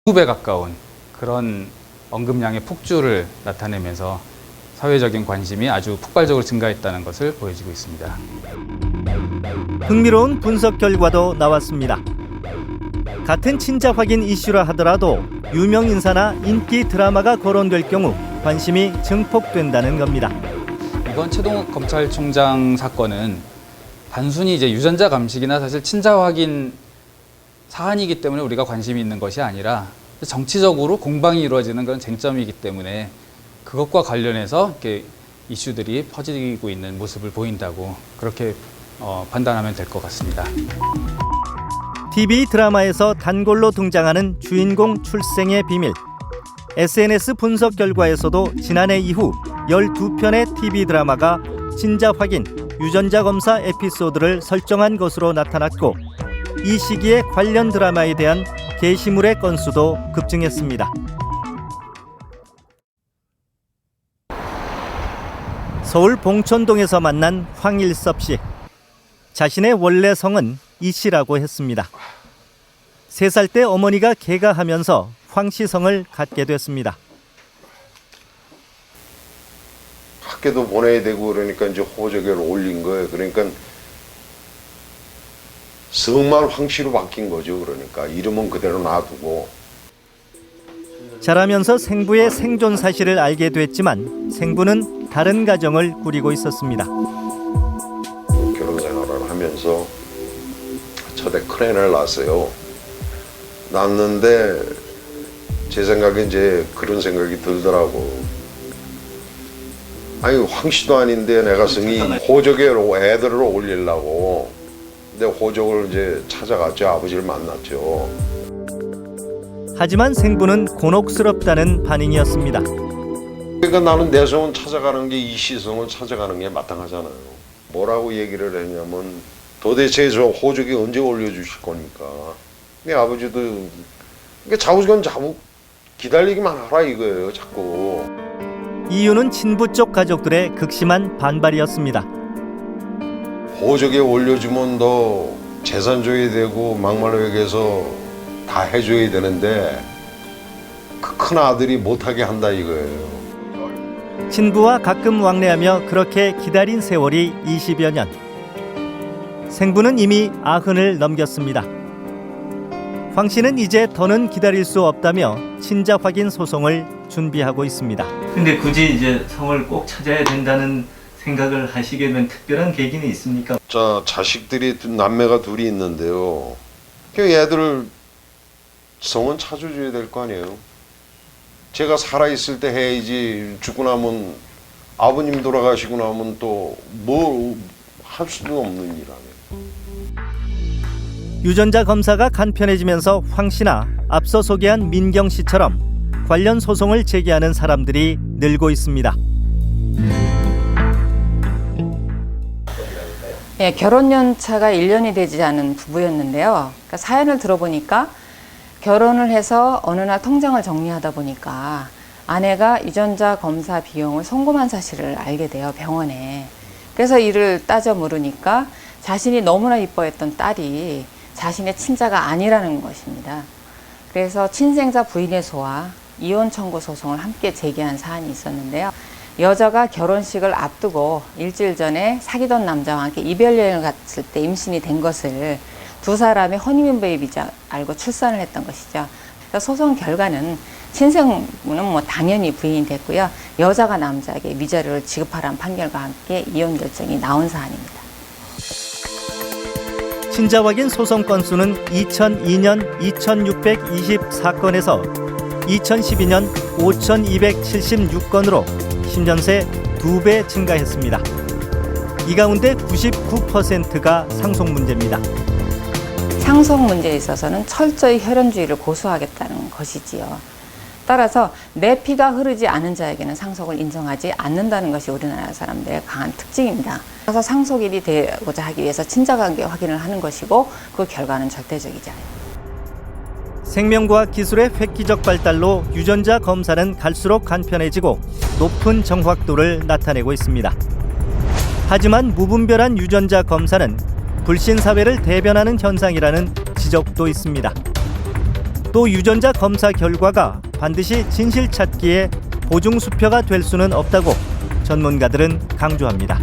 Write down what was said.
2배 가까운 그런 언급량의 폭주를 나타내면서 사회적인 관심이 아주 폭발적으로 증가했다는 것을 보여주고 있습니다. 흥미로운 분석 결과도 나왔습니다. 같은 친자 확인 이슈라 하더라도 유명 인사나 인기 드라마가 거론될 경우 관심이 증폭된다는 겁니다. 이번 최동욱 검찰총장 사건은 단순히 이제 유전자 감식이나 사실 친자 확인 사안이기 때문에 우리가 관심이 있는 것이 아니라 정치적으로 공방이 이루어지는 그런 쟁점이기 때문에 그것과 관련해서 이렇게 이슈들이 퍼지고 있는 모습을 보인다고 그렇게 판단하면 될 것 같습니다. TV 드라마에서 단골로 등장하는 주인공 출생의 비밀. SNS 분석 결과에서도 지난해 이후 12편의 TV 드라마가 친자 확인, 유전자 검사 에피소드를 설정한 것으로 나타났고 이 시기에 관련 드라마에 대한 게시물의 건수도 급증했습니다. 서울 봉천동에서 만난 황일섭 씨. 자신의 원래 성은 이 씨라고 했습니다. 3살 때 어머니가 개가하면서 황 씨 성을 갖게 됐습니다. 학교도 보내야 되고 그러니까 이제 호적을 올린 거예요. 그러니까 성만 황씨로 바뀐 거죠. 그러니까 이름은 그대로 놔두고. 자라면서 생부의 생존 사실을 알게 됐지만 생부는 다른 가정을 꾸리고 있었습니다. 결혼 생활을 하면서 첫애 큰애를 낳았어요. 낳았는데 제 생각에 이제 그런 생각이 들더라고. 아니 황씨도 아닌데 내가 성이 호적에 애들을 올리려고. 근데 호적을 이제 찾아갔죠. 아버지를 만났죠. 하지만 생부는 곤혹스럽다는 반응이었습니다. 그러니까 나는 내 성을 찾아가는 게 이 시성을 찾아가는 게 마땅하잖아요. 뭐라고 얘기를 했냐면 도대체 저 호적이 언제 올려주실 거니까. 내 아버지도 그러니까 자우지간 기다리기만 하라 이거예요. 자꾸. 이유는 친부 쪽 가족들의 극심한 반발이었습니다. 호적에 올려주면 너 재산 줘야 되고 막말로 얘기해서 다 해줘야 되는데 그 큰 아들이 못하게 한다 이거예요. 친부와 가끔 왕래하며 그렇게 기다린 세월이 20여 년. 생부는 이미 90을 넘겼습니다. 황 씨는 이제 더는 기다릴 수 없다며 친자 확인 소송을 준비하고 있습니다. 근데 굳이 이제 성을 꼭 찾아야 된다는 생각을 하시게 된 특별한 계기는 있습니까? 자, 자식들이 남매가 둘이 있는데요. 그 애들 성은 찾아줘야 될 거 아니에요. 제가 살아있을 때 해야지 죽고 나면 아버님 돌아가시고 나면 또 뭐 할 수도 없는 일 아니에요. 유전자 검사가 간편해지면서 황 씨나 앞서 소개한 민경 씨처럼 관련 소송을 제기하는 사람들이 늘고 있습니다. 예, 결혼 연차가 1년이 되지 않은 부부였는데요. 그러니까 사연을 들어보니까 결혼을 해서 어느 날 통장을 정리하다 보니까 아내가 유전자 검사 비용을 송금한 사실을 알게 돼요, 병원에. 그래서 이를 따져 물으니까 자신이 너무나 이뻐했던 딸이 자신의 친자가 아니라는 것입니다. 그래서 친생자 부인의 소와 이혼 청구 소송을 함께 제기한 사안이 있었는데요. 여자가 결혼식을 앞두고 일주일 전에 사귀던 남자와 함께 이별 여행을 갔을 때 임신이 된 것을 두 사람의 허니문 베이비자 알고 출산을 했던 것이죠. 그래서 소송 결과는 친생부는 뭐 당연히 부인이 됐고요. 여자가 남자에게 위자료를 지급하라는 판결과 함께 이혼 결정이 나온 사안입니다. 친자 확인 소송 건수는 2002년 2624건에서 2012년 5276건으로 10년 새 2배 증가했습니다. 이 가운데 99%가 상속 문제입니다. 상속 문제에 있어서는 철저히 혈연주의를 고수하겠다는 것이지요. 따라서 내 피가 흐르지 않은 자에게는 상속을 인정하지 않는다는 것이 우리나라 사람들의 강한 특징입니다. 그래서 상속일이 되고자 하기 위해서 친자관계 확인을 하는 것이고 그 결과는 절대적이지 않아요. 생명과학 기술의 획기적 발달로 유전자 검사는 갈수록 간편해지고 높은 정확도를 나타내고 있습니다. 하지만 무분별한 유전자 검사는 불신 사회를 대변하는 현상이라는 지적도 있습니다. 또 유전자 검사 결과가 반드시 진실 찾기에 보증수표가 될 수는 없다고 전문가들은 강조합니다.